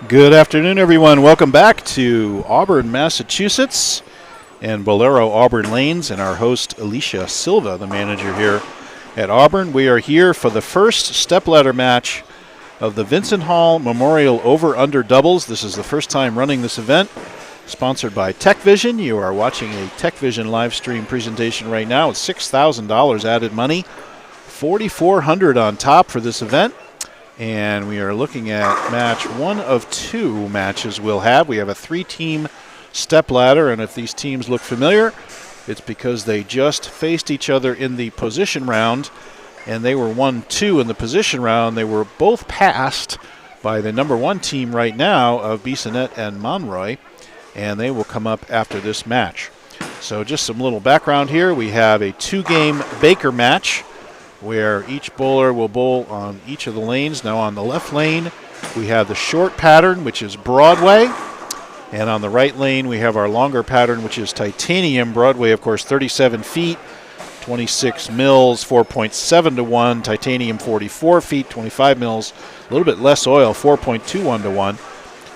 Good afternoon, everyone. Welcome back to Auburn, Massachusetts, and Bowlero Auburn Lanes, and our host, Alicia Silva, the manager here at Auburn. We are here for the first stepladder match of the Vincent Hall Memorial Over-Under Doubles. This is the first time running this event, sponsored by TechVision. You are watching a TechVision live stream presentation right now. It's $6,000 added money, $4,400 on top for this event. And we are looking at match one of two matches we'll have. We have a three-team stepladder, and if these teams look familiar, it's because they just faced each other in the position round, and they were 1-2 in the position round. They were both passed by the number one team right now of Bissonnette and Monroy, and they will come up after this match. So just some little background here. We have a two-game Baker match, where each bowler will bowl on each of the lanes. Now on the left lane, we have the short pattern, which is Broadway. And on the right lane, we have our longer pattern, which is Titanium. Broadway, of course, 37 feet, 26 mils, 4.7 to 1. Titanium, 44 feet, 25 mils, a little bit less oil, 4.21 to 1.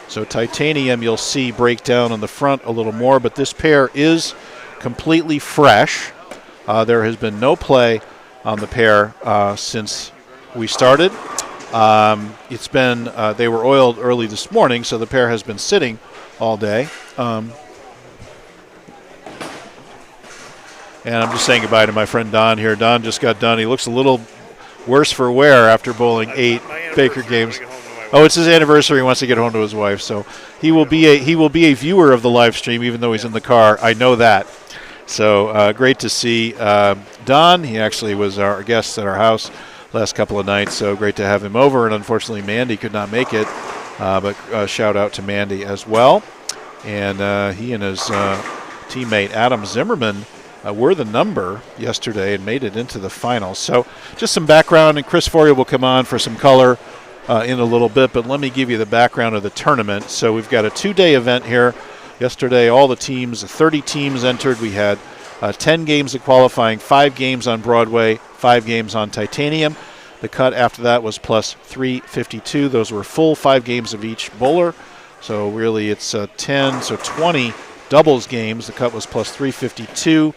So Titanium, you'll see break down on the front a little more, but this pair is completely fresh. There has been no play on the pair since we started. It's been they were oiled early this morning, so the pair has been sitting all day. And I'm just saying goodbye to my friend Don here. Don just got done. He looks a little worse for wear after bowling 8 Baker games. Oh, it's his anniversary. He wants to get home to his wife, so he will be a viewer of the live stream, even though he's in the car. I know that. So great to see Don. He actually was our guest at our house last couple of nights, so great to have him over. And unfortunately, Mandy could not make it, but shout out to Mandy as well. And he and his teammate Adam Zimmerman were the number yesterday and made it into the finals. So just some background, and Chris Foria will come on for some color in a little bit, but let me give you the background of the tournament. So we've got a 2-day event here. Yesterday, all the teams, 30 teams entered. We had 10 games of qualifying, 5 games on Broadway, 5 games on Titanium. The cut after that was plus 352. Those were full 5 games of each bowler. So really it's 10, so 20 doubles games. The cut was plus 352.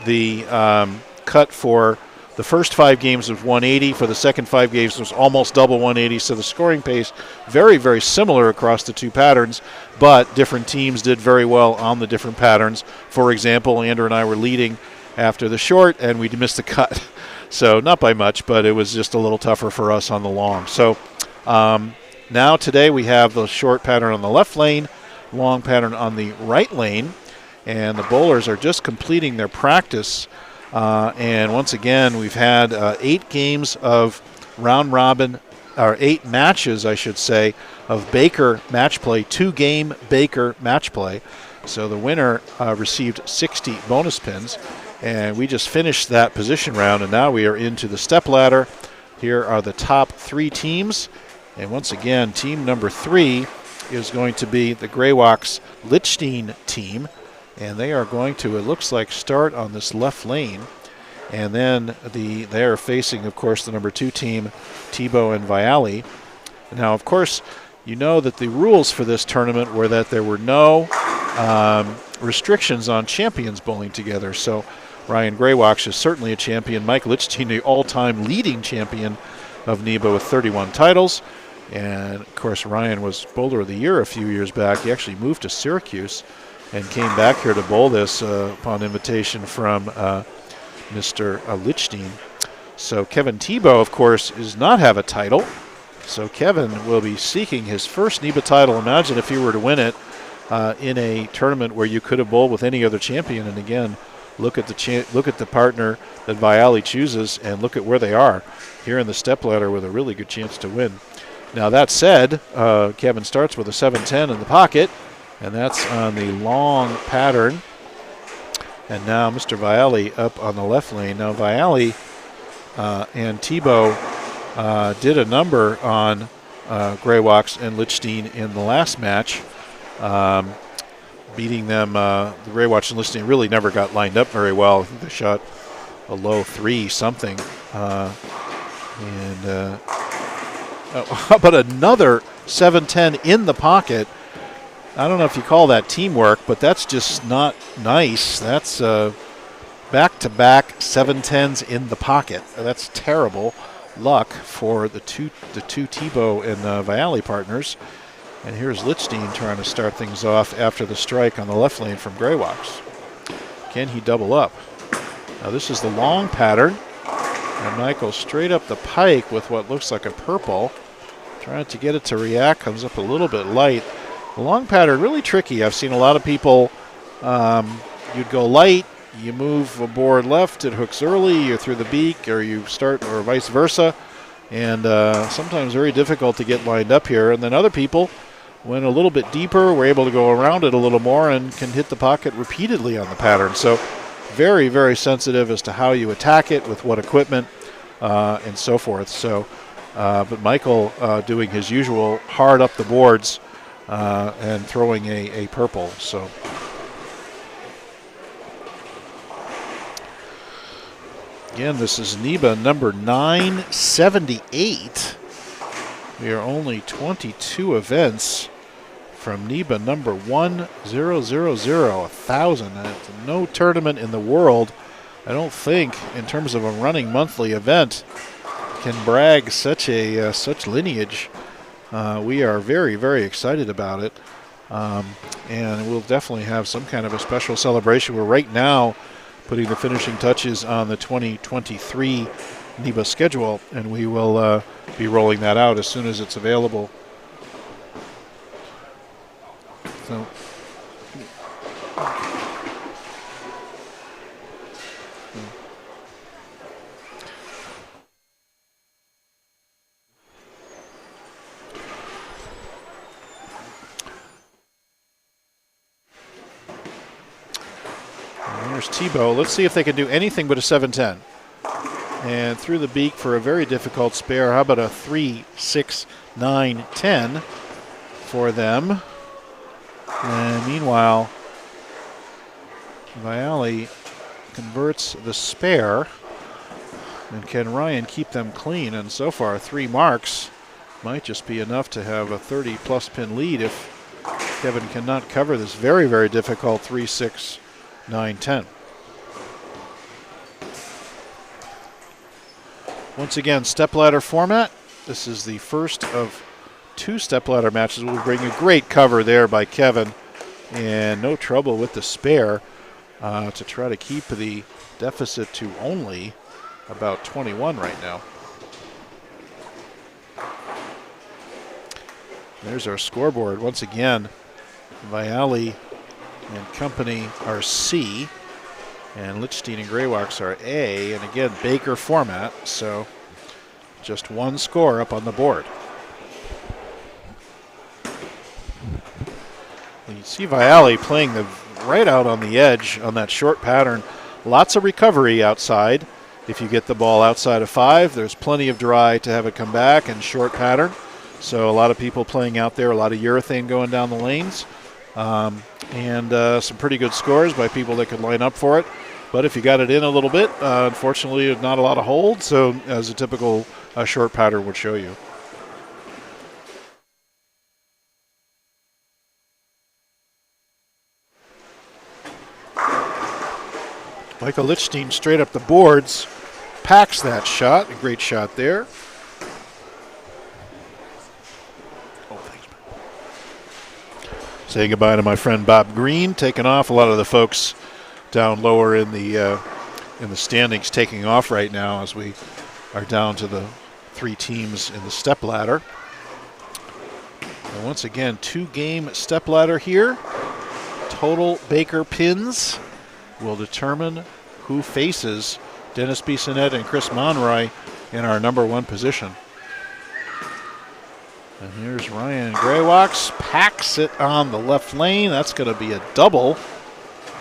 The cut for the first 5 games was 180. For the second 5 games was almost double 180. So the scoring pace very, very similar across the two patterns, but different teams did very well on the different patterns. For example, Andrew and I were leading after the short, and we missed the cut. So not by much, but it was just a little tougher for us on the long. So now today we have the short pattern on the left lane, long pattern on the right lane, and the bowlers are just completing their practice. And once again, we've had 8 games of round robin, or 8 matches, I should say, of Baker match play, 2-game Baker match play. So the winner received 60 bonus pins. And we just finished that position round, and now we are into the stepladder. Here are the top 3 teams. And once again, team number 3 is going to be the Graywalks Lichtenstein team. And they are going to, it looks like, start on this left lane. And then they are facing, of course, the number 2 team, Tebow and Viali. Now, of course, you know that the rules for this tournament were that there were no restrictions on champions bowling together. So Ryan Graywalks is certainly a champion. Mike Lichtenstein, the all-time leading champion of NEBA with 31 titles. And, of course, Ryan was Bowler of the Year a few years back. He actually moved to Syracuse and came back here to bowl this upon invitation from Mr. Lichtenstein. So Kevin Tebow, of course, does not have a title. So Kevin will be seeking his first NEBA title. Imagine if he were to win it in a tournament where you could have bowled with any other champion. And again, look at the partner that Viali chooses, and look at where they are here in the stepladder with a really good chance to win. Now that said, Kevin starts with a 7-10 in the pocket. And that's on the long pattern. And now Mr. Viali up on the left lane. Now Viali and Tebow did a number on Graywalks and Lichtenstein in the last match, beating them. The Graywalks and Lichtenstein really never got lined up very well. I think they shot a low 3 something. How about another 7-10 in the pocket. I don't know if you call that teamwork, but that's just not nice. That's back-to-back 7-10s in the pocket. That's terrible luck for the two Tebow and Vialli partners. And here's Lichstein trying to start things off after the strike on the left lane from Greywax. Can he double up? Now this is the long pattern. And Michael straight up the pike with what looks like a purple. Trying to get it to react, comes up a little bit light. The long pattern, really tricky. I've seen a lot of people, you'd go light, you move a board left, it hooks early, you're through the beak, or you start, or vice versa. And sometimes very difficult to get lined up here. And then other people went a little bit deeper, were able to go around it a little more, and can hit the pocket repeatedly on the pattern. So very, very sensitive as to how you attack it, with what equipment, and so forth. So, but Michael doing his usual hard up the boards and throwing a purple. So again, this is NEBA number 978. We are only 22 events from NEBA number 1000, 1,000. No tournament in the world, I don't think, in terms of a running monthly event, can brag such lineage. We are very, very excited about it, and we'll definitely have some kind of a special celebration. We're right now putting the finishing touches on the 2023 NEBA schedule, and we will be rolling that out as soon as it's available. So, here's Tebow. Let's see if they can do anything but a 7-10. And through the beak for a very difficult spare. How about a 3-6-9-10 for them? And meanwhile, Vialli converts the spare. And can Ryan keep them clean? And so far, 3 marks might just be enough to have a 30-plus pin lead if Kevin cannot cover this very, very difficult 3-6-9-10. Once again, stepladder format. This is the first of 2 stepladder matches. We'll bring a great cover there by Kevin, and no trouble with the spare to try to keep the deficit to only about 21 right now. There's our scoreboard. Once again, Vialli and company are C, and Lichstein and Greywax are A, and again, Baker format, so just 1 score up on the board. You see Vialli playing right out on the edge on that short pattern. Lots of recovery outside. If you get the ball outside of 5, there's plenty of dry to have it come back, and short pattern. So a lot of people playing out there, a lot of urethane going down the lanes, and some pretty good scores by people that could line up for it. But if you got it in a little bit, unfortunately, not a lot of hold, so as a typical short pattern would show you. Michael Lichstein straight up the boards, packs that shot. A great shot there. Oh, thanks. Saying goodbye to my friend Bob Green, taking off. A lot of the folks down lower in the standings taking off right now as we are down to the 3 teams in the stepladder. And once again, 2-game stepladder here. Total Baker pins will determine who faces Dennis Bissonnette and Chris Monroy in our number 1 position. And here's Ryan Greywax, packs it on the left lane. That's going to be a double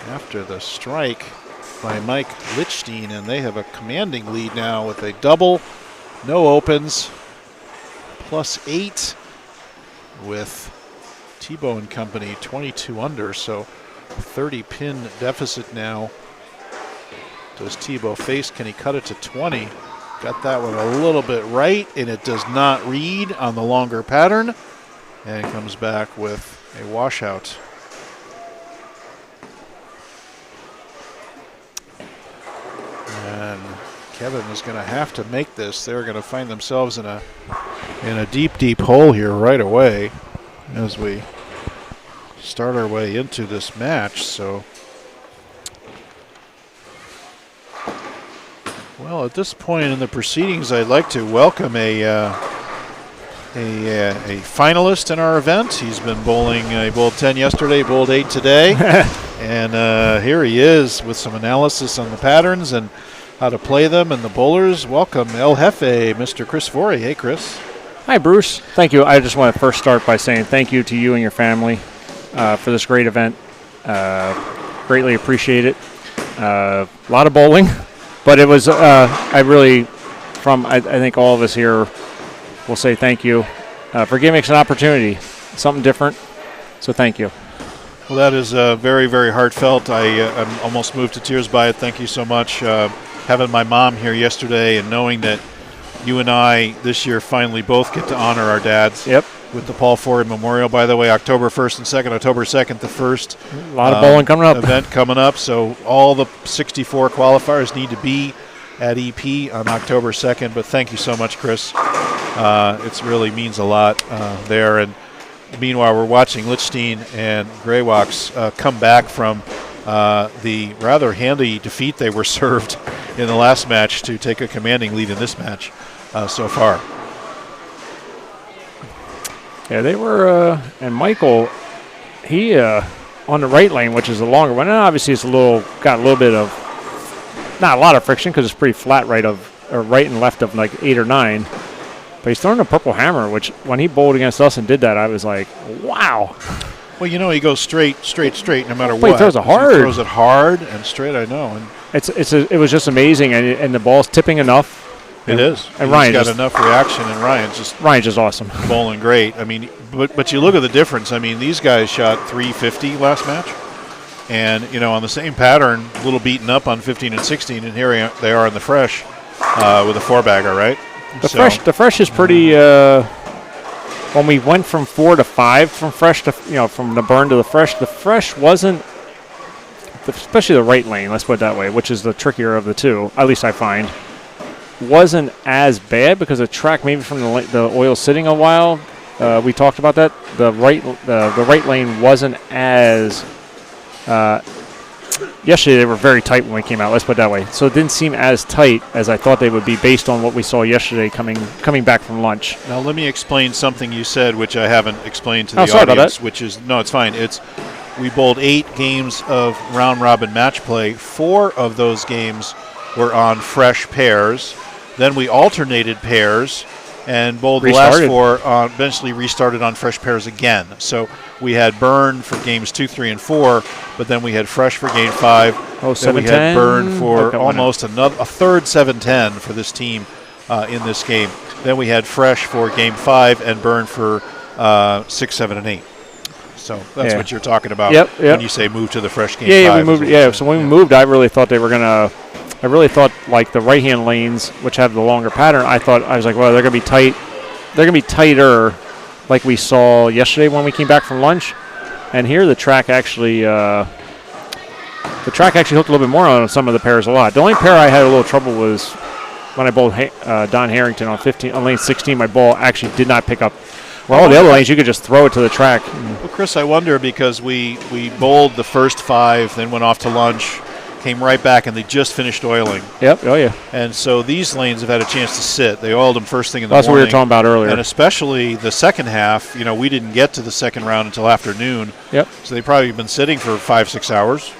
after the strike by Mike Lichstein, and they have a commanding lead now with a double, no opens, +8 with Tebow and company 22 under, so 30-pin deficit now. Does Tebow face? Can he cut it to 20? Got that one a little bit right, and it does not read on the longer pattern. and comes back with a washout. And Kevin is going to have to make this. They're going to find themselves in a deep, deep hole here right away as we start our way into this match. So, well, at this point in the proceedings, I'd like to welcome a finalist in our event. He's been bowling. He bowled 10 yesterday, bowled 8 today, and here he is with some analysis on the patterns and how to play them and the bowlers. Welcome, El Jefe, Mr. Chris Forey. Hey, Chris. Hi, Bruce. Thank you. I just want to first start by saying thank you to you and your family for this great event. Greatly appreciate it. A lot of bowling, but it was, I think all of us here will say thank you for giving us an opportunity, something different. So thank you. Well, that is very, very heartfelt. I'm almost moved to tears by it. Thank you so much. Having my mom here yesterday and knowing that you and I this year finally both get to honor our dads. Yep. With the Paul Forey Memorial, by the way, October 1st and 2nd. October 2nd, the first a lot of bowling coming up. Event coming up. So all the 64 qualifiers need to be at EP on October 2nd. But thank you so much, Chris. It really means a lot there. And meanwhile, we're watching Lichtenstein and Greywax come back from the rather handy defeat they were served in the last match to take a commanding lead in this match so far. Yeah, they were, and Michael, he on the right lane, which is the longer one. And obviously, it's got a little bit of, not a lot of friction because it's pretty flat right and left of like 8 or 9. But he's throwing a purple hammer, which when he bowled against us and did that, I was like, wow. Well, he goes straight, no matter what. He throws it hard. He throws it hard and straight, I know. And it was just amazing, and the ball's tipping enough. It is. And Ryan's got enough reaction, and Ryan's just awesome. Bowling great. I mean, but you look at the difference. I mean, these guys shot 350 last match, and on the same pattern, a little beaten up on 15 and 16, and here they are in the fresh with a 4-bagger, right? The fresh is pretty. When we went from 4 to 5 from fresh to from the burn to the fresh wasn't, especially the right lane. Let's put it that way, which is the trickier of the two. At least I find. Wasn't as bad because the track maybe from the oil sitting a while. We talked about that. The right lane wasn't as. Yesterday they were very tight when we came out. Let's put it that way. So it didn't seem as tight as I thought they would be based on what we saw yesterday coming back from lunch. Now let me explain something you said, which I haven't explained to the sorry audience. About that. Which is it's fine. We bowled 8 games of round robin match play. 4 of those games were on fresh pairs. Then we alternated pairs and bowled the last 4 eventually restarted on fresh pairs again. So we had burn for games 2, 3, and 4, but then we had fresh for game 5. Then we had burn for almost a third 7-10 for this team in this game. Then we had fresh for game 5 and burn for 6, 7, and 8. So that's what you're talking about when you say move to the fresh game 5. Yeah, we moved. Yeah, so when we moved, I really thought they were going to. I really thought like the right-hand lanes, which have the longer pattern, I was like, well, they're going to be tight. They're going to be tighter like we saw yesterday when we came back from lunch. And here the track actually hooked a little bit more on some of the pairs a lot. The only pair I had a little trouble was when I bowled Don Harrington on lane 16. My ball actually did not pick up. Well, all the other lanes, you could just throw it to the track. Well, Chris, I wonder because we bowled the first 5, then went off to lunch, came right back, and they just finished oiling. Yep. Oh, yeah. And so these lanes have had a chance to sit. They oiled them first thing in the morning. That's what we were talking about earlier. And especially the second half, we didn't get to the second round until afternoon. Yep. So they've probably been sitting for 5-6 hours.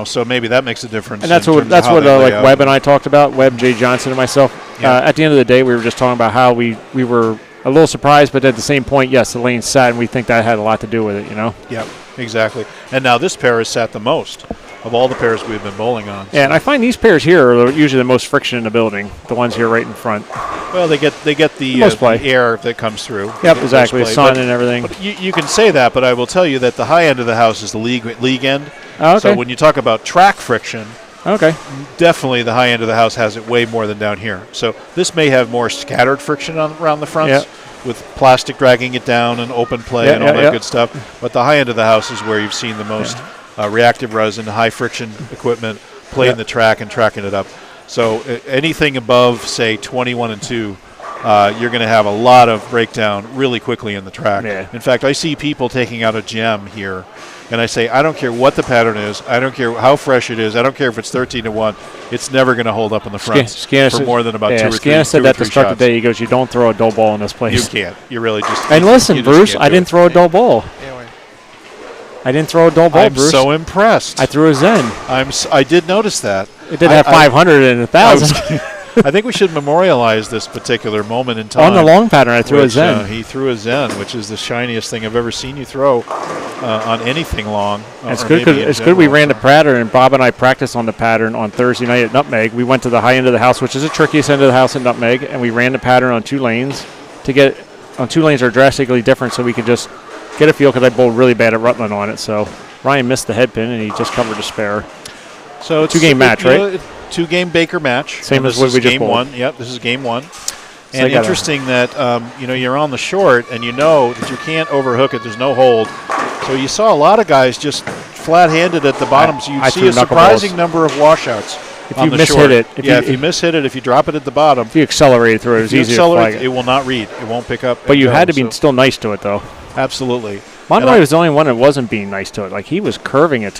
So maybe that makes a difference. And that's what Webb and I talked about, Webb, Jay Johnson, and myself. Yeah. At the end of the day, we were just talking about how we were a little surprised, but at the same point, yes, the lane sat, and we think that had a lot to do with it, Yep, exactly. And now this pair has sat the most of all the pairs we've been bowling on. Yeah, and I find these pairs here are usually the most friction in the building, the ones here right in front. Well, they get the air that comes through. Yep, exactly, sun and everything. But you can say that, but I will tell you that the high end of the house is the league end. Oh, okay. So when you talk about track friction, okay, definitely the high end of the house has it way more than down here. So this may have more scattered friction around the fronts. Yep. with plastic dragging it down and open play and all that good stuff. But the high end of the house is where you've seen the most reactive resin, high friction equipment playing the track and tracking it up. So anything above, say, 21 and 2, you're going to have a lot of breakdown really quickly in the track. Yeah. In fact, I see people taking out a gem here, and I say, I don't care what the pattern is. I don't care how fresh it is. I don't care if it's 13 to 1. It's never going to hold up in the front for more than about 2 or 3 Scanner said that to start shots. the day. He goes, you don't throw a dull ball in this place. You can't. You really just And listen, Bruce, I didn't throw a dull ball. I didn't throw a dull ball, I'm Bruce. so impressed. I threw a Zen. I did notice that. It did have 500 and 1,000. I think we should memorialize this particular moment in time. On the long pattern, I threw a Zen. He threw a Zen, which is the shiniest thing I've ever seen you throw on anything long. It's good because we ran the pattern, and Bob and I practiced on the pattern on Thursday night at Nutmeg. We went to the high end of the house, which is the trickiest end of the house at Nutmeg, and we ran the pattern on 2 lanes. On 2 lanes are drastically different, so we could just get a feel because I bowled really bad at Rutland on it. So Ryan missed the head pin, and he just covered the spare. So it's 2-game match, right? 2-game Baker match. Same as what we just game bowled. 1. Yep, this is game 1. And interesting that you're on the short, and you know that you can't overhook it. There's no hold. So you saw a lot of guys just flat-handed at the bottom. So you see a surprising number of washouts. If you mishit it, if you mishit it, if you drop it at the bottom, if you accelerate through it, it's easy to flag it. It will not read. It won't pick up. But you had to be still nice to it, though. Absolutely. Monroy was the only one that wasn't being nice to it. Like he was curving it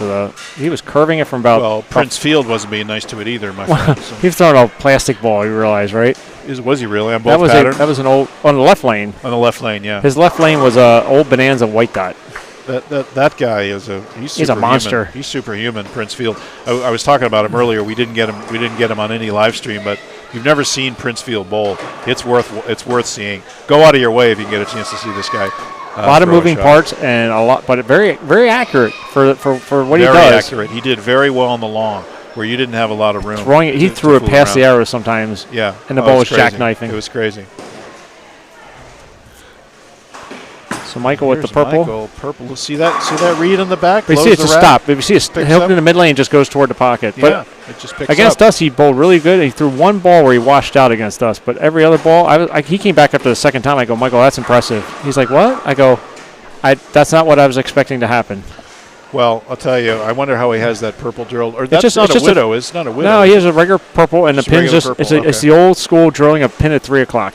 he was curving it from about. Well, Prince Field wasn't being nice to it either, my friend. So. He was throwing a plastic ball. You realize, right? Was he really on both patterns? That was an old on the left lane. On the left lane, yeah. His left lane was a old Bonanza white dot. That guy is he's a monster. He's superhuman, Prince Field. I was talking about him earlier. We didn't get him on any live stream, but you've never seen Prince Field bowl. It's worth seeing. Go out of your way if you can get a chance to see this guy. A lot of moving parts and a lot, but very very accurate for what he does. Very accurate. He did very well on the long, where you didn't have a lot of room. He threw it past the arrows sometimes. Yeah, and the ball was jackknifing. It was crazy. So Michael with the purple. Purple. See that read in the back? You see it's a stop. If you see it hooked in the mid lane, just goes toward the pocket. Yeah, it just picks against up. us, he bowled really good. He threw one ball where he washed out against us, but every other ball, he came back after the second time. I go, Michael, that's impressive. He's like, what? I go, that's not what I was expecting to happen. Well, I'll tell you, I wonder how he has that purple drilled. Or that's not a widow. It's not a widow. No, he has a regular purple, and the pin's it's the old school drilling a pin at 3 o'clock.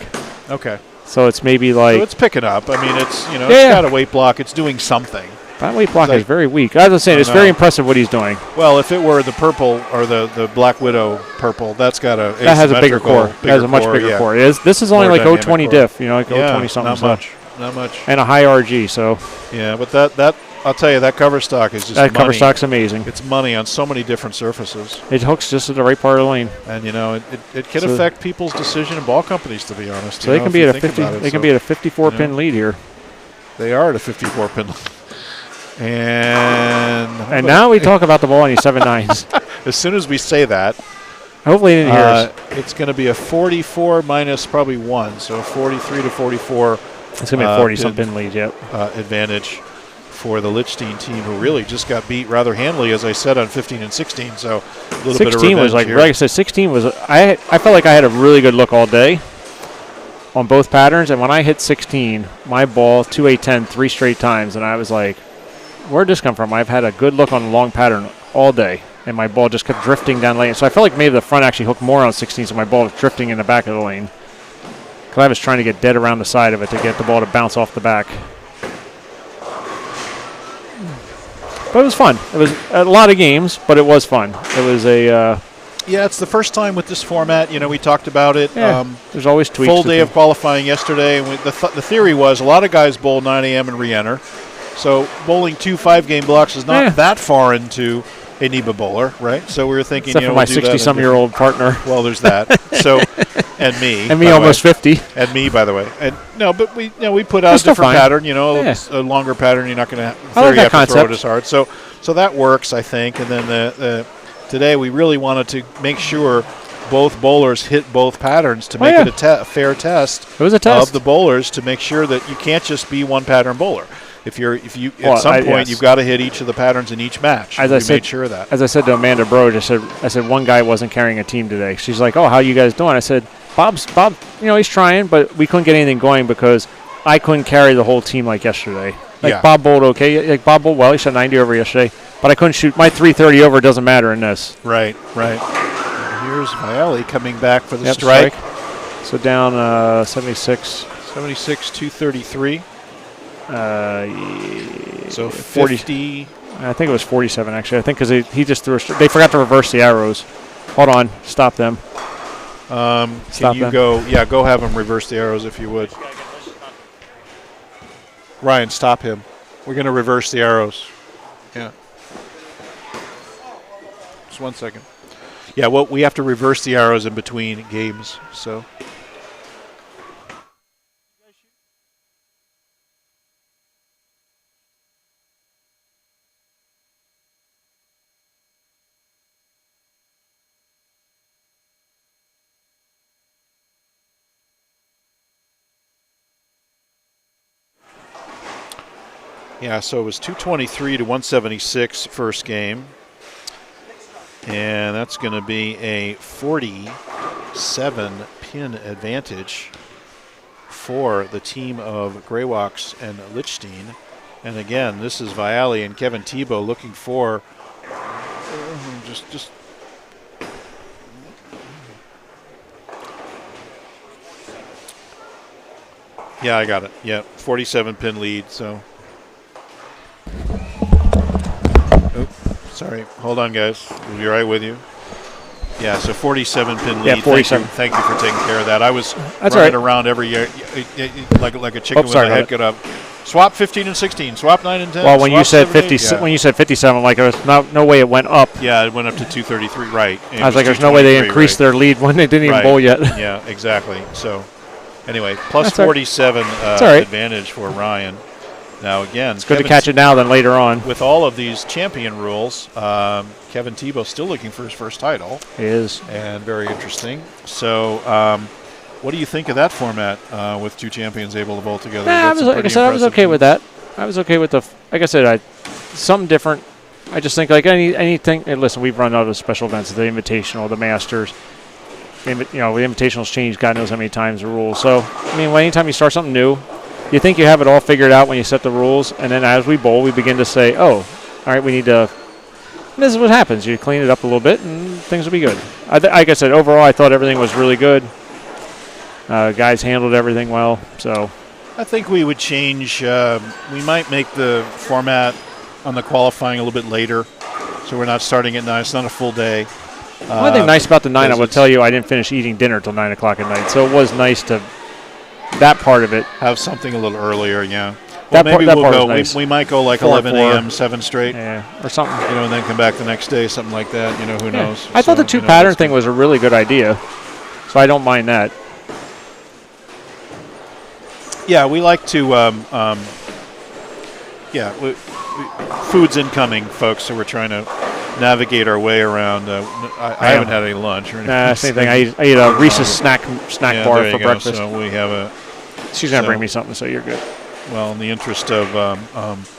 Okay. So it's maybe like. So it's picking up. I mean, it's it's got a weight block. It's doing something. That weight block is very weak. As I was saying, it's very impressive what he's doing. Well, if it were the purple or the Black Widow purple, that has a bigger core. That has a much bigger core. This is only like 020 diff, like 020 something. Not much. And a high RG, so. Yeah, but that I'll tell you, that cover stock is just that cover stock's amazing. It's money on so many different surfaces. It hooks just at the right part of the lane. And it can affect people's decision and ball companies, to be honest. So they can be at a 50. They can be at a 54 pin lead here. They are at a 54 pin lead. And now we talk about the ball on these 7-9s. As soon as we say that, hopefully you didn't hear us. It's going to be a 44 minus probably 1, so 43 to 44. It's going to be a 40-something lead, yep. Advantage for the Lichtenstein team, who really just got beat rather handily, as I said, on 15 and 16. So a little bit of 16 was like I said. 16 was I felt like I had a really good look all day on both patterns, and when I hit 16, my ball 2-8-10 3 straight times, and I was like, where'd this come from? I've had a good look on the long pattern all day, and my ball just kept drifting down lane. So I felt like maybe the front actually hooked more on 16, so my ball was drifting in the back of the lane. Because I was trying to get dead around the side of it to get the ball to bounce off the back. But it was fun. It was a lot of games, but it was fun. It was a... yeah, it's the first time with this format. We talked about it. Yeah, there's always tweaks. Full day of qualifying yesterday. And the theory was a lot of guys bowl 9 a.m. and re-enter. So bowling 2 5-game blocks is not that far into a NEBA bowler, right? So we were thinking, except for my 60-some-year-old partner. Well, there's that. So, and me, and me almost 50, and me, by the way. And no, but we put out a different pattern. A longer pattern. You're not going to have to throw it as hard. So that works, I think. And then today we really wanted to make sure both bowlers hit both patterns to make it a fair test. It was a test of the bowlers to make sure that you can't just be one pattern bowler. If you at some point you've got to hit each of the patterns in each match. As I said, made sure of that. As I said to Amanda Broge, I said one guy wasn't carrying a team today. She's like, "Oh, how you guys doing?" I said, Bob, he's trying, but we couldn't get anything going because I couldn't carry the whole team like yesterday. Like Yeah. Bob bowled okay. Like Bob bowled well. He shot 90 over yesterday. But I couldn't shoot. My 330 over doesn't matter in this. Right. And here's Vialli coming back for the Yep, strike. So down 76. 76, 233. So 50. I think it was 47, actually. I think because he just threw they forgot to reverse the arrows. Hold on. Stop them. Can you go? Yeah, go have him reverse the arrows if you would. Ryan, stop him. We're going to reverse the arrows. Yeah. Just 1 second. Yeah, well, we have to reverse the arrows in between games, so. Yeah, so it was 223 to 176 first game. And that's going to be a 47-pin advantage for the team of Graywalks and Lichtenstein. And again, this is Vialli and Kevin Tebow looking for just yeah, I got it. Yeah, 47-pin lead, so. Sorry, hold on, guys. We'll be right with you. Yeah, so 47-pin lead. Yeah, 47. Thank you for taking care of that. I was That's running right. around every year like a chicken with sorry a head cut up. Swap 15 and 16. Swap 9 and 10. Well, when swap you said 7, 50, yeah. when you said 57, like there was no way it went up. Yeah, it went up to 233. Right. I was like, there's no way they increased their lead when they didn't even bowl yet. Yeah, exactly. So, anyway, plus That's 47 right. advantage for Ryan. Now, again, It's good to catch it now than later on. With all of these champion rules, Kevin Tebow still looking for his first title. He is. And very interesting. So, what do you think of that format with two champions able to bowl together? Nah, like I said, I was okay with that. I was okay with like I said, something different. I just think like anything. Hey, listen, we've run other special events, the Invitational, the Masters. The Invitationals change God knows how many times the rules. So, I mean, anytime you start something new, you think you have it all figured out when you set the rules, and then as we bowl, we begin to say, oh, all right, we need to. This is what happens. You clean it up a little bit, and things will be good. Like I said, overall, I thought everything was really good. Guys handled everything well. So, I think we would change. We might make the format on the qualifying a little bit later, so we're not starting at 9. It's not a full day. One thing nice about the 9, I will tell you, I didn't finish eating dinner till 9 o'clock at night, so it was nice to. That part of it. Have something a little earlier, yeah. Well, maybe we'll go. Nice. We might go like 11 a.m., 7 straight. Yeah, or something. And then come back the next day, something like that. Who knows? I thought the two-pattern thing was a really good idea, so I don't mind that. Yeah, we like to. Food's incoming, folks, so we're trying to navigate our way around. I haven't had any lunch or anything. Nah, same thing. I ate a Reese's snack bar for breakfast. So we have She's gonna bring me something, so you're good. Well, in the interest of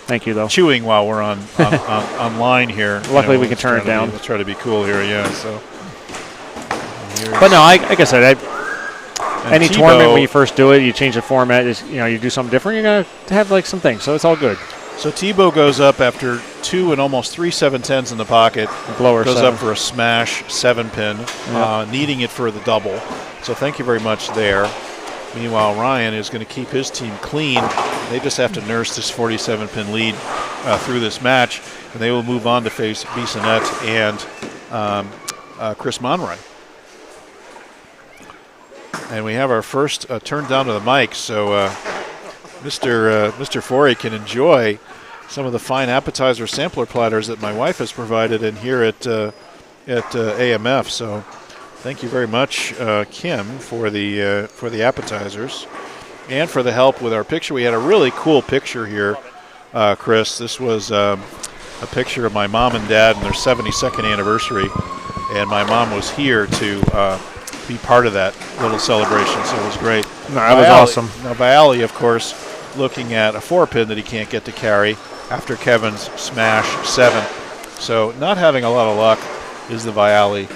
thank you though. Chewing while we're online here. Luckily, we can turn it down. We'll try to be cool here, yeah. So. But no, like I said, any tournament when you first do it, you change the format. You do something different. You're gonna have like some things, so it's all good. So Tebow goes up after 2 and almost 3 7-10s in the pocket. Blower goes 7. up for a smash 7-pin, needing it for the double. So thank you very much there. Meanwhile, Ryan is going to keep his team clean. They just have to nurse this 47-pin lead through this match, and they will move on to face Bissonnette and Chris Monroy. And we have our first turn down to the mic, so Mr. Forey can enjoy some of the fine appetizer sampler platters that my wife has provided in here at AMF. So thank you very much, Kim, for the appetizers and for the help with our picture. We had a really cool picture here, Chris. This was a picture of my mom and dad and their 72nd anniversary, and my mom was here to be part of that little celebration, so it was great. No, that was awesome. Now, Vialli, of course, looking at a 4-pin that he can't get to carry after Kevin's smash 7. So not having a lot of luck is the Vialli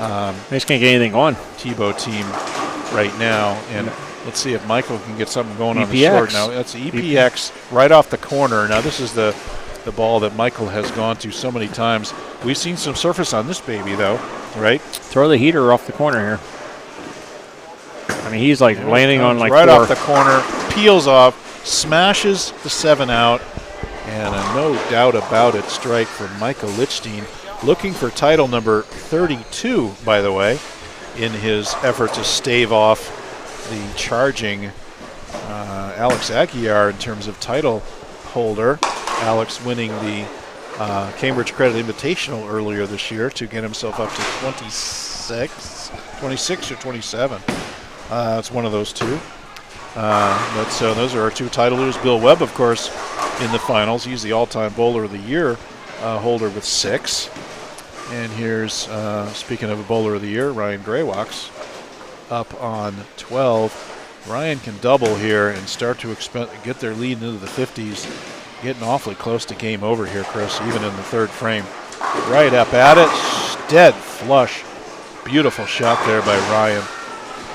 they just can't get anything on. Tebow team right now. And Let's see if Michael can get something going on the EPX. short. Now, that's EPX right off the corner. Now, this is the ball that Michael has gone to so many times. We've seen some surface on this baby, though, right? Throw the heater off the corner here. I mean, he's like landing on like right 4. off the corner, peels off, smashes the 7 out, and a no doubt about it strike for Michael Lichstein, looking for title number 32, by the way, in his effort to stave off the charging Alex Aguiar in terms of title holder. Alex winning the Cambridge Credit Invitational earlier this year to get himself up to 26 or 27. It's one of those two. So those are our 2 title holders. Bill Webb, of course, in the finals. He's the all-time Bowler of the Year holder with 6. And here's, speaking of a Bowler of the Year, Ryan Graywalks up on 12. Ryan can double here and start to get their lead into the 50s. Getting awfully close to game over here, Chris, even in the 3rd frame. Right up at it, dead flush. Beautiful shot there by Ryan.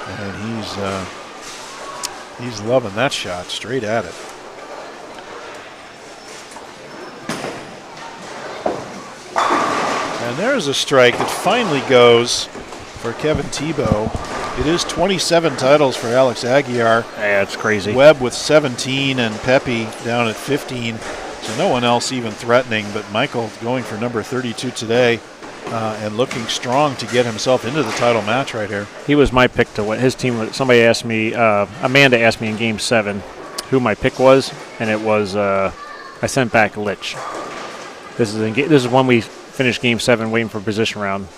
And he's loving that shot, straight at it. And there's a strike that finally goes for Kevin Tebow. It is 27 titles for Alex Aguiar. Yeah, it's crazy. Webb with 17 and Pepe down at 15. So no one else even threatening, but Michael going for number 32 today and looking strong to get himself into the title match right here. He was my pick to win. His team, somebody asked me, Amanda asked me in Game 7 who my pick was, and it was, I sent back Lich. This is when we finished Game 7 waiting for position round.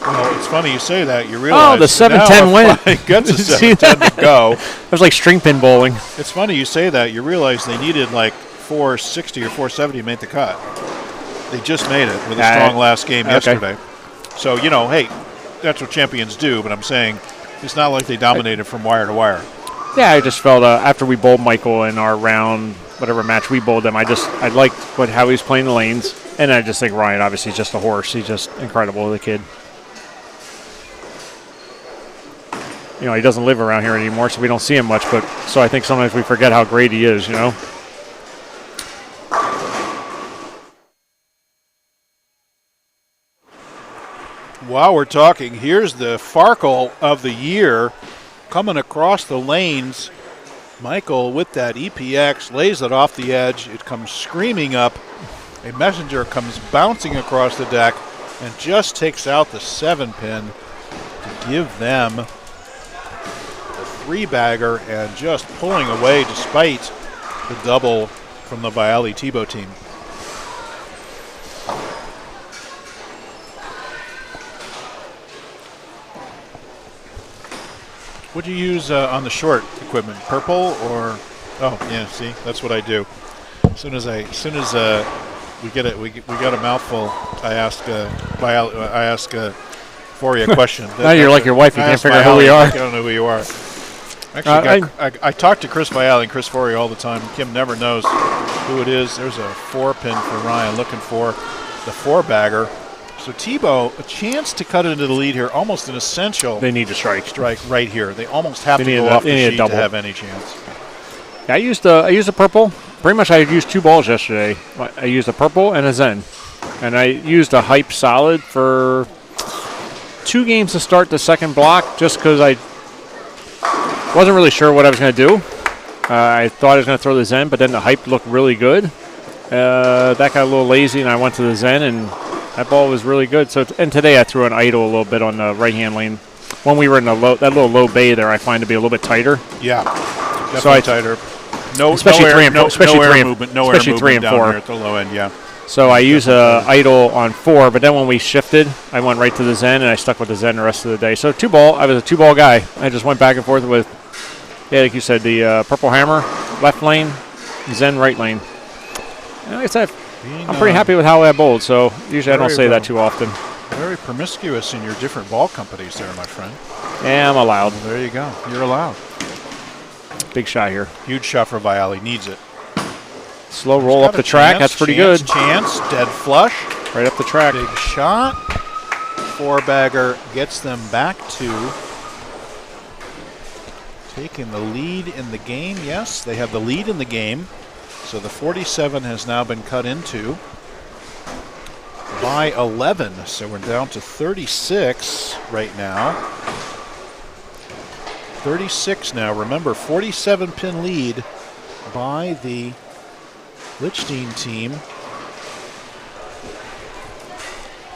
Well, it's funny you say that. You realize the 7-10 win. Gets a 7-10 to go. It was like string pin bowling. It's funny you say that. You realize they needed like 460 or 470 to make the cut. They just made it with a strong last game yesterday. So, hey, that's what champions do, but I'm saying it's not like they dominated from wire to wire. Yeah, I just felt after we bowled Michael in our round, whatever match we bowled them, I liked how he was playing the lanes, and I just think Ryan obviously is just a horse. He's just incredible, the kid. He doesn't live around here anymore, so we don't see him much, but so I think sometimes we forget how great he is, While we're talking, here's the Farkle of the year coming across the lanes. Michael with that EPX lays it off the edge. It comes screaming up. A messenger comes bouncing across the deck and just takes out the 7-pin to give them the 3-bagger and just pulling away despite the double from the Bialy Tebow team. What'd you use on the short equipment? Purple or? Oh, yeah. See, that's what I do. As soon as we get a mouthful, I ask Foria a question. Now you're like your wife. You can't figure out who we are. I don't know who you are. Actually, I talk to Chris Bialy and Chris Foria all the time. Kim never knows who it is. There's a 4-pin for Ryan, looking for the 4-bagger. So Tebow, a chance to cut into the lead here, almost an essential. They need to strike right here. They almost have to go off the sheet to have any chance. Yeah, I used a purple. Pretty much I used 2 balls yesterday. I used a purple and a Zen. And I used a hype solid for 2 games to start the second block just because I wasn't really sure what I was going to do. I thought I was going to throw the Zen, but then the hype looked really good. That got a little lazy, and I went to the Zen, and that ball was really good. So, and today I threw an idle a little bit on the right-hand lane. When we were in that little low bay there, I find to be a little bit tighter. Yeah, definitely tighter. Especially 3 and 4. Especially 3 and 4 at the low end. Yeah. So I use a idle on 4, but then when we shifted, I went right to the Zen, and I stuck with the Zen the rest of the day. So 2-ball, I was a 2-ball guy. I just went back and forth with, like you said, the purple hammer, left lane, Zen right lane. And like I said, I'm pretty happy with how I bowled, so usually I don't say that too often. Very promiscuous in your different ball companies there, my friend. Yeah, I'm allowed. Well, there you go. You're allowed. Big shot here. Huge shot for Bialy. Needs it. Slow roll up the track. That's pretty good. Chance. Dead flush. Right up the track. Big shot. 4-bagger gets them back to taking the lead in the game. Yes, they have the lead in the game. So the 47 has now been cut into by 11. So we're down to 36 right now. 36 now. Remember, 47-pin lead by the Lichtenstein team.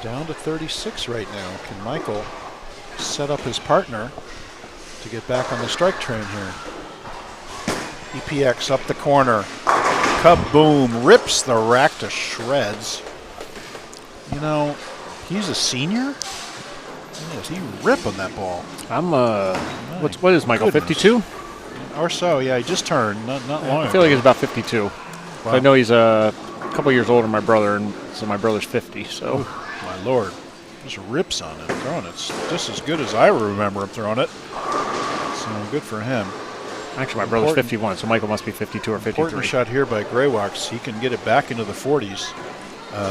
Down to 36 right now. Can Michael set up his partner to get back on the strike train here? EPX up the corner. Kaboom. Rips the rack to shreds. You know, he's a senior? Does he rip on that ball? I'm, what is Michael, 52? Or so, yeah, he just turned, not long ago. I feel like he's about 52. Wow. So I know he's a couple years older than my brother, and so my brother's 50, so. Ooh, my Lord. Just rips on it, throwing it. It's just as good as I remember him throwing it. So good for him. Actually, my brother's 51, so Michael must be 52 or 53. Important shot here by Graywax. He can get it back into the 40s,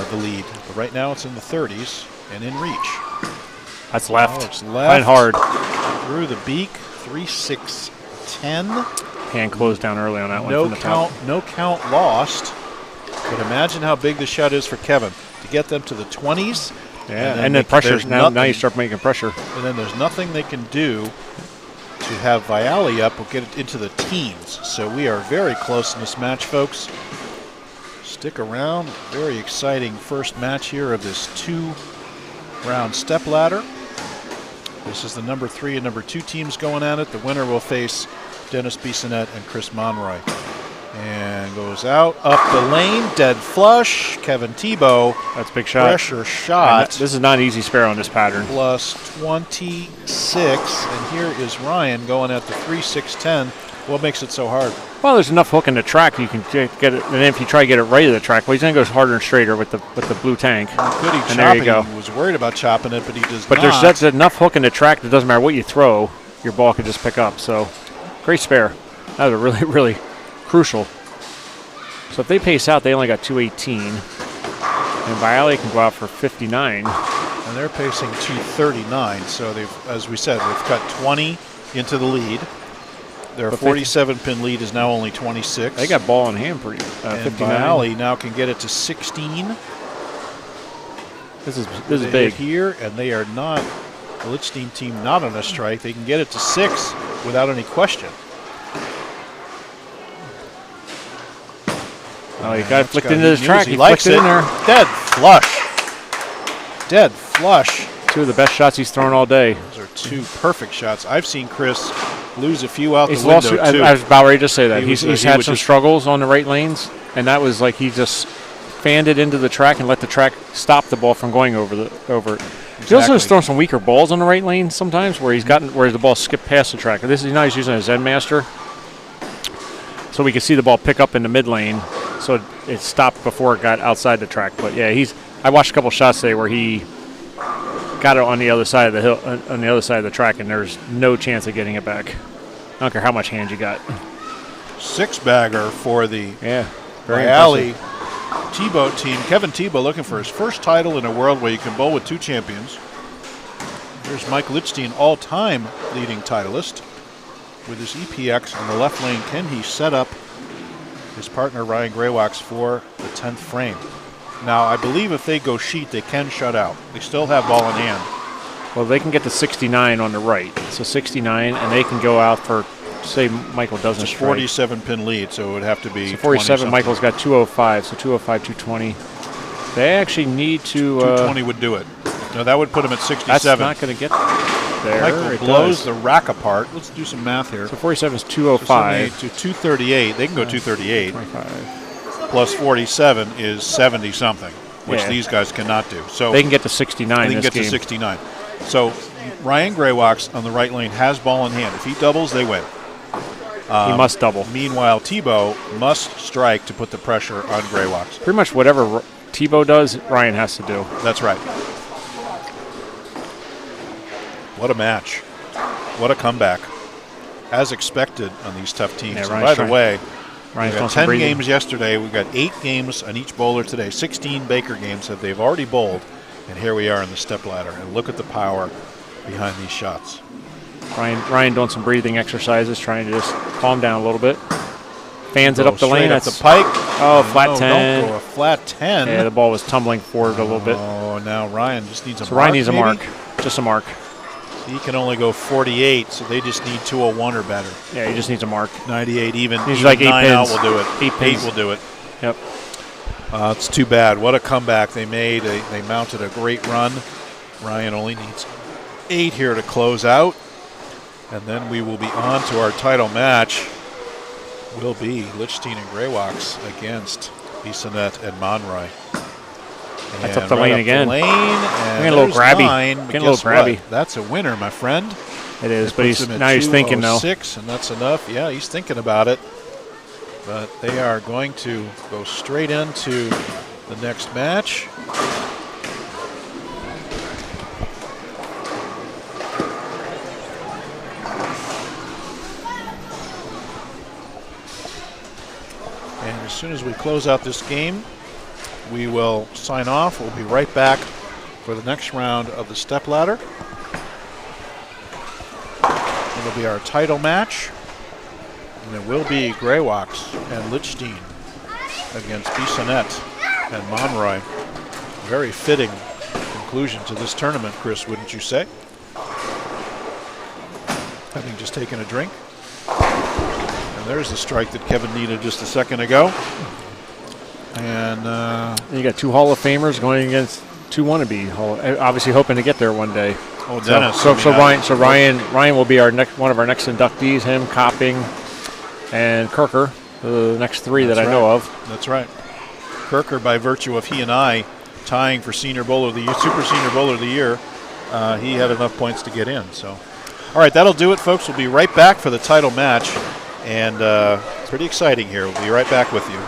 the lead. But right now it's in the 30s and in reach. That's left. Oh, it's left. Line hard. Through the beak. 3-6-10. Hand closed down early on that one. No from the count. top. No count lost. But imagine how big the shot is for Kevin to get them to the 20s. Yeah, and then pressure. Now you start making pressure. And then there's nothing they can do to have Viali up or get it into the teens. So we are very close in this match, folks. Stick around. Very exciting first match here of this 2-round stepladder. This is the number 3 and number 2 teams going at it. The winner will face Dennis Bissonette and Chris Monroy. And goes out, up the lane, dead flush. Kevin Tebow. That's a big shot. Pressure shot. This is not an easy spare on this pattern. Plus 26. And here is Ryan going at the 3-6-10. What makes it so hard? Well, there's enough hook in the track you can get it, and then if you try to get it right to the track, well, he's going to go harder and straighter with the blue tank. And there you go. He was worried about chopping it, but he does not. But there's enough hook in the track that doesn't matter what you throw, your ball can just pick up. So, great spare. That was a really, really crucial. So if they pace out, they only got 218, and Viali can go out for 59. And they're pacing 239. So they've, as we said, they've cut 20 into the lead. Their 47-pin lead is now only 26. They got ball in hand for you. And Viali now can get it to 16. This is big here, and they are not. The Lichtenstein team not on a strike. They can get it to 6 without any question. Oh, he got it flicked into the track. He likes it in there. Dead flush. Dead flush. 2 of the best shots he's thrown all day. Those are 2 perfect shots. I've seen Chris lose a few out the window, too. I was about ready to say that. He's had some struggles on the right lanes, and that was like he just fanned it into the track and let the track stop the ball from going over. Exactly. He also has thrown some weaker balls on the right lane sometimes where the ball skipped past the track. He's using a Zen Master, so we can see the ball pick up in the mid lane, so it stopped before it got outside the track. But yeah, I watched a couple shots today where he got it on the other side of the hill, on the other side of the track, and there's no chance of getting it back. I don't care how much hand you got. 6-bagger for the Viali Tebow team. Kevin Tebow looking for his first title in a world where you can bowl with 2 champions. There's Mike Lichtenstein, all-time leading titleist. With his EPX in the left lane, can he set up his partner Ryan Graywax for the 10th frame? Now, I believe if they go sheet, they can shut out. They still have ball in hand. Well, they can get to 69 on the right. So 69, and they can go out for, say, Michael doesn't strike. 47-pin lead, so it would have to be so 47, Michael's got 205, so 205, 220. They actually need to... 220 would do it. No, that would put him at 67. That's not going to get there. Michael blows the rack apart. Let's do some math here. So 47 is 205. So to 238. They can go 238. 25. Plus 47 is 70-something, which these guys cannot do. So they can get to 69 They can get to 69. So Ryan Graywax on the right lane has ball in hand. If he doubles, they win. He must double. Meanwhile, Tebow must strike to put the pressure on Graywax. Pretty much whatever Tebow does, Ryan has to do. That's right. What a match. What a comeback. As expected on these tough teams. And by the way, we got 10 games yesterday. We've got 8 games on each bowler today. 16 Baker games that they've already bowled. And here we are in the stepladder. And look at the power behind these shots. Ryan doing some breathing exercises, trying to just calm down a little bit. Fans it up the lane. That's the pike. Oh, flat 10. Don't go a flat 10. Yeah, the ball was tumbling forward a little bit. Oh, now Ryan just needs a mark. So Ryan needs a maybe? mark. Just a mark. He can only go 48, so they just need 201 or better. Yeah, he just needs a mark. 98 even. He's even like 8 9 pins. out will do it. 8 pins. 8 will do it. Yep. It's too bad. What a comeback they made. They mounted a great run. Ryan only needs 8 here to close out. And then we will be on to our title match. Will be Lichtenstein and Greywax against Bissonnette and Monroy. That's up the lane again. Lane, and getting a little grabby. 9, Getting a little grabby. What? That's a winner, my friend. It is, but he's He's thinking though. 6, and that's enough. Yeah, he's thinking about it. But they are going to go straight into the next match. And as soon as we close out this game, we will sign off. We'll be right back for the next round of the stepladder. It'll be our title match. And it will be Greywax and Lichtenstein against Bissonnette and Monroy. Very fitting conclusion to this tournament, Chris, wouldn't you say? Having just taken a drink. And there's the strike that Kevin needed just a second ago. And you got 2 Hall of Famers going against 2 wannabe, obviously hoping to get there one day. Oh, Dennis. Ryan will be one of our next inductees. Him, Copping, and Kirker, the next 3 that I know of. That's right. Kirker, by virtue of he and I tying for Senior Bowler of the Year, Super Senior Bowler of the Year, he had enough points to get in. So, all right, that'll do it, folks. We'll be right back for the title match, and pretty exciting here. We'll be right back with you.